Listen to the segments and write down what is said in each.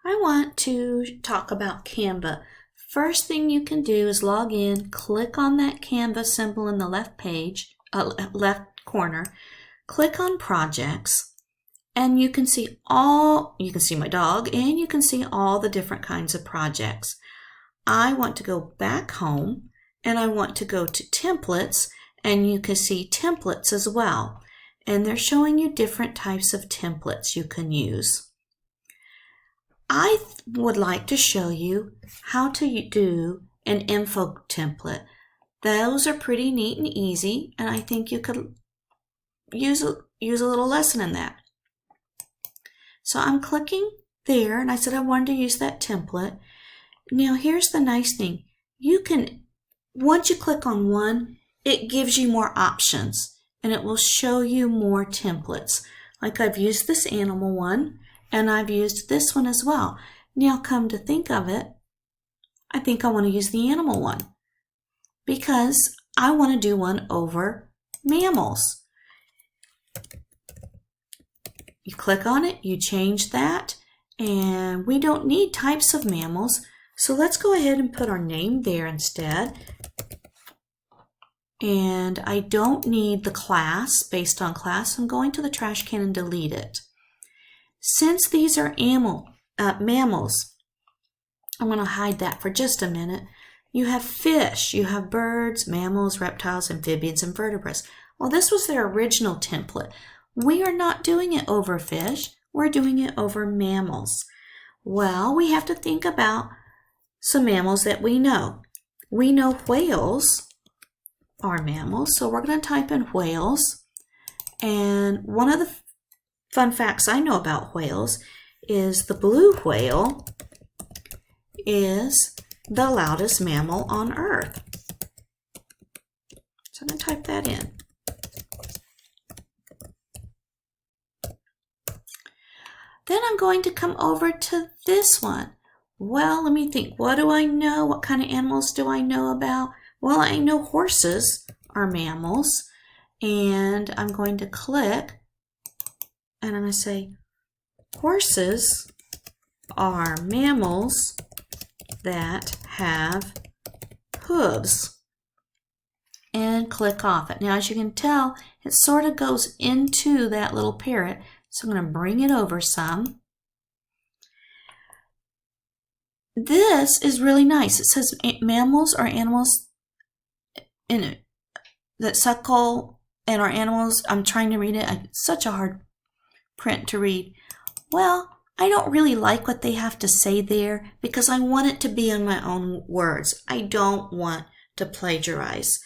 I want to talk about Canva. First thing you can do is log in, click on that Canva symbol in the left page, left corner, click on projects, and you can see my dog, and you can see all the different kinds of projects. I want to go back home, and I want to go to templates, and you can see templates as well. And they're showing you different types of templates you can use. I would like to show you how to do an info template. Those are pretty neat and easy, and I think you could use a little lesson in that. So I'm clicking there, and I said I wanted to use that template. Now here's the nice thing. Once you click on one, it gives you more options, and it will show you more templates. Like I've used this animal one, and I've used this one as well. Now come to think of it, I think I want to use the animal one because I want to do one over mammals. You click on it, you change that, and we don't need types of mammals. So let's go ahead and put our name there instead. And I don't need the class based on class. I'm going to the trash can and delete it. Since these are mammals, I'm going to hide that for just a minute. You have fish, you have birds, mammals, reptiles, amphibians, and vertebrates. Well, this was their original template. We are not doing it over fish. We're doing it over mammals. Well, we have to think about some mammals that we know. We know whales are mammals, so we're going to type in whales. And one of the fun facts I know about whales is the blue whale is the loudest mammal on Earth. So I'm going to type that in. Then I'm going to come over to this one. Well, let me think. What do I know? What kind of animals do I know about? Well, I know horses are mammals. And I'm going to click and I'm going to say horses are mammals that have hooves. And click off it. Now, as you can tell, it sort of goes into that little parrot. So I'm going to bring it over some. This is really nice. It says mammals are animals that suckle and are animals. I'm trying to read it. It's such a hard print to read. Well, I don't really like what they have to say there because I want it to be in my own words. I don't want to plagiarize.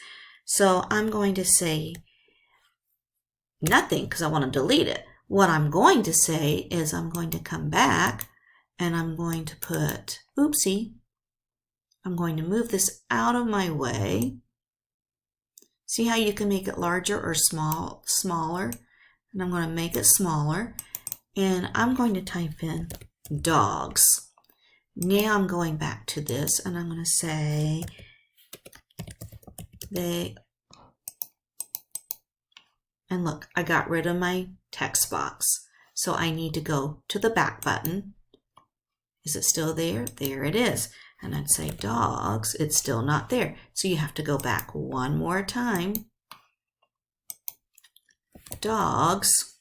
So I'm going to say nothing because I want to delete it. What I'm going to say is I'm going to come back and I'm going to put, oopsie, I'm going to move this out of my way. See how you can make it larger or smaller? And I'm going to make it smaller. And I'm going to type in dogs. Now I'm going back to this and I'm going to say and look, I got rid of my text box. So I need to go to the back button. Is it still there? There it is. And I'd say dogs, it's still not there. So you have to go back one more time. Dogs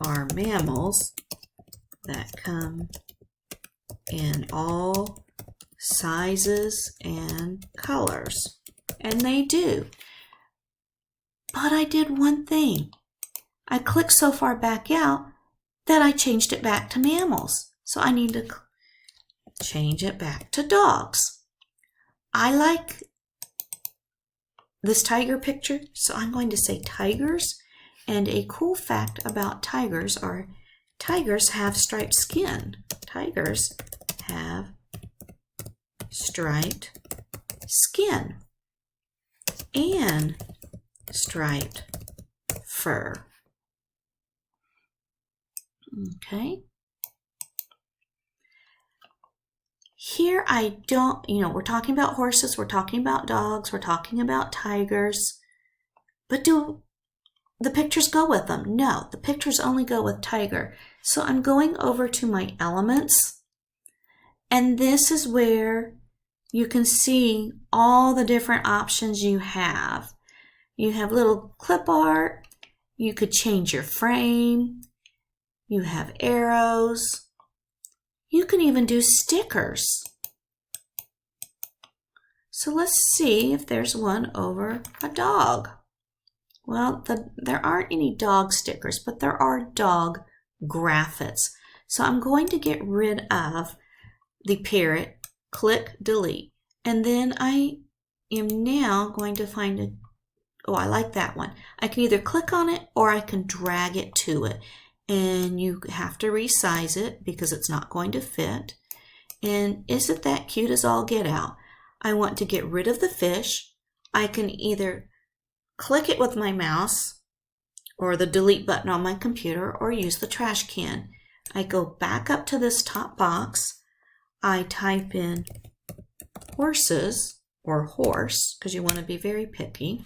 are mammals that come in all sizes and colors. And they do. But I did one thing. I clicked so far back out that I changed it back to mammals. So I need to change it back to dogs. I like this tiger picture, so I'm going to say tigers. And a cool fact about tigers are tigers have striped skin. Tigers have striped skin and striped fur. Okay. Here I don't, we're talking about horses, we're talking about dogs, we're talking about tigers, but do the pictures go with them? No, the pictures only go with tiger. So I'm going over to my elements, and this is where you can see all the different options you have. You have little clip art, you could change your frame, you have arrows, you can even do stickers. So let's see if there's one over a dog. Well, there aren't any dog stickers, but there are dog graphics. So I'm going to get rid of the parrot, click delete. And then I am now going to find oh, I like that one. I can either click on it or I can drag it to it. And you have to resize it because it's not going to fit. And isn't that cute as all get out? I want to get rid of the fish. I can either click it with my mouse or the delete button on my computer or use the trash can. I go back up to this top box. I type in horses or horse because you want to be very picky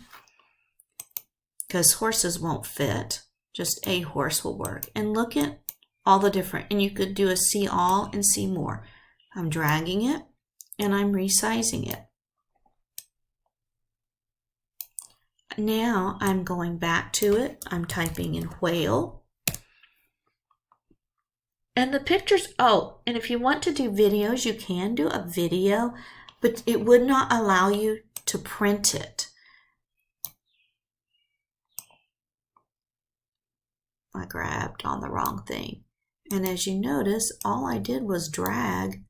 because horses won't fit. Just a horse will work. And look at all the different, and you could do a see all and see more. I'm dragging it and I'm resizing it. Now I'm going back to it. I'm typing in whale. And the pictures, oh, and if you want to do videos, you can do a video, but it would not allow you to print it. I grabbed on the wrong thing. And as you notice, all I did was drag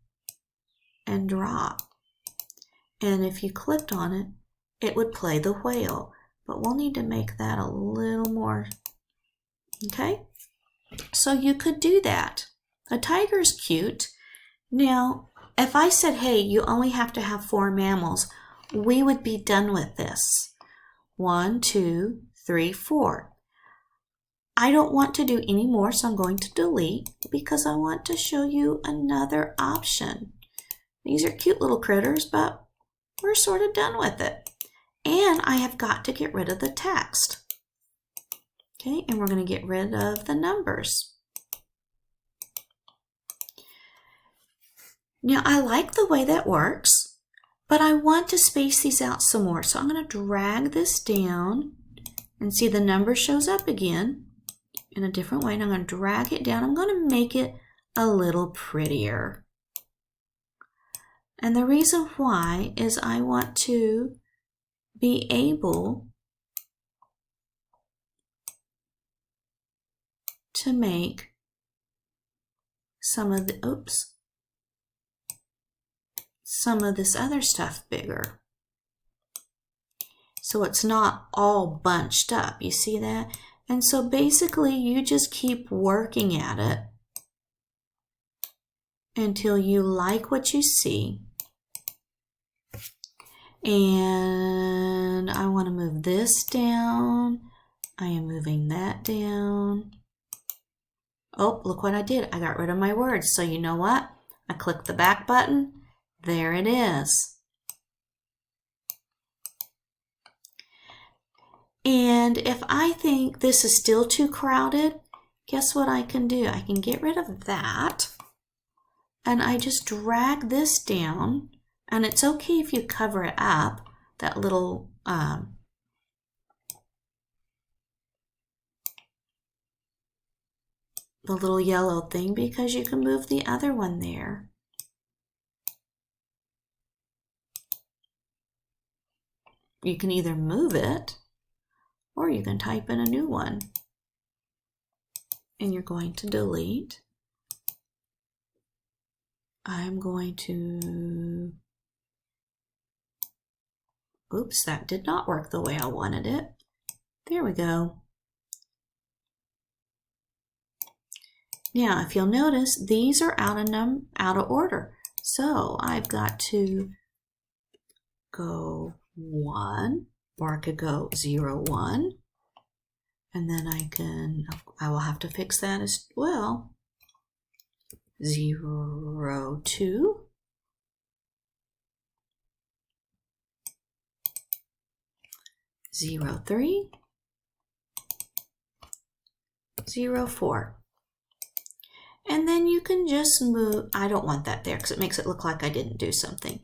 and drop. And if you clicked on it, it would play the whale. But we'll need to make that a little more, okay? So you could do that. A tiger's cute. Now, if I said, hey, you only have to have 4 mammals, we would be done with this. 1, 2, 3, 4. I don't want to do any more, so I'm going to delete because I want to show you another option. These are cute little critters, but we're sort of done with it. And I have got to get rid of the text. Okay, and we're going to get rid of the numbers. Now, I like the way that works, but I want to space these out some more. So I'm going to drag this down and see the number shows up again in a different way. And I'm going to drag it down. I'm going to make it a little prettier. And the reason why is I want to be able to make some of this other stuff bigger. So it's not all bunched up, you see that? And so basically you just keep working at it until you like what you see. And I want to move this down. I am moving that down. Oh, look what I did. I got rid of my words. So you know what? I click the back button. There it is. And if I think this is still too crowded, guess what I can do? I can get rid of that. And I just drag this down. And it's okay if you cover it up, that little the little yellow thing, because you can move the other one there. You can either move it or you can type in a new one. And you're going to delete. I'm going to, oops, that did not work the way I wanted it. There we go. Now, if you'll notice, these are out of order. So I've got to go 1, or I could go 0, 1. And then I will have to fix that as well. 0, 2. 0, 3. 0, 4. And then you can just move, I don't want that there because it makes it look like I didn't do something.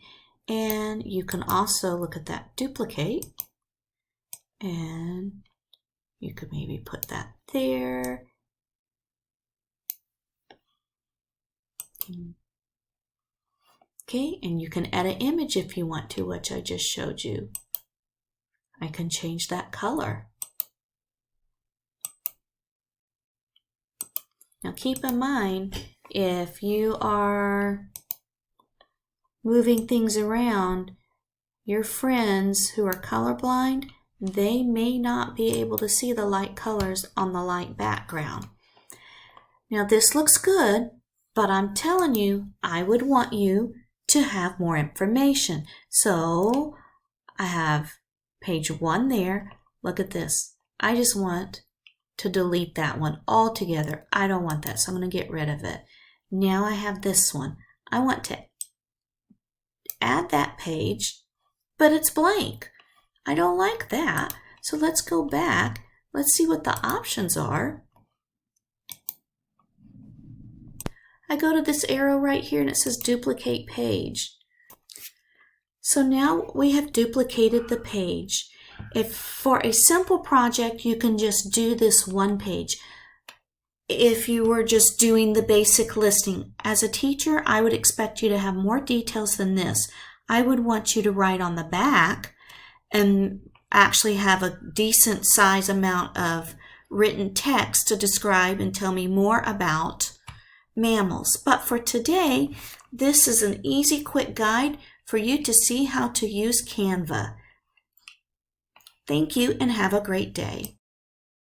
And you can also look at that duplicate, and you could maybe put that there. Okay, and you can add an image if you want to, which I just showed you. I can change that color. Now keep in mind, if you are moving things around, your friends who are colorblind, they may not be able to see the light colors on the light background. Now this looks good, but I'm telling you, I would want you to have more information. So I have page 1 there. Look at this. I just want to delete that one altogether. I don't want that, so I'm going to get rid of it. Now I have this one. I want to add that page, but it's blank. I don't like that. So let's go back. Let's see what the options are. I go to this arrow right here and it says duplicate page. So now we have duplicated the page. If for a simple project, you can just do this one page. If you were just doing the basic listing, as a teacher, I would expect you to have more details than this. I would want you to write on the back and actually have a decent size amount of written text to describe and tell me more about mammals. But for today, this is an easy, quick guide for you to see how to use Canva. Thank you and have a great day.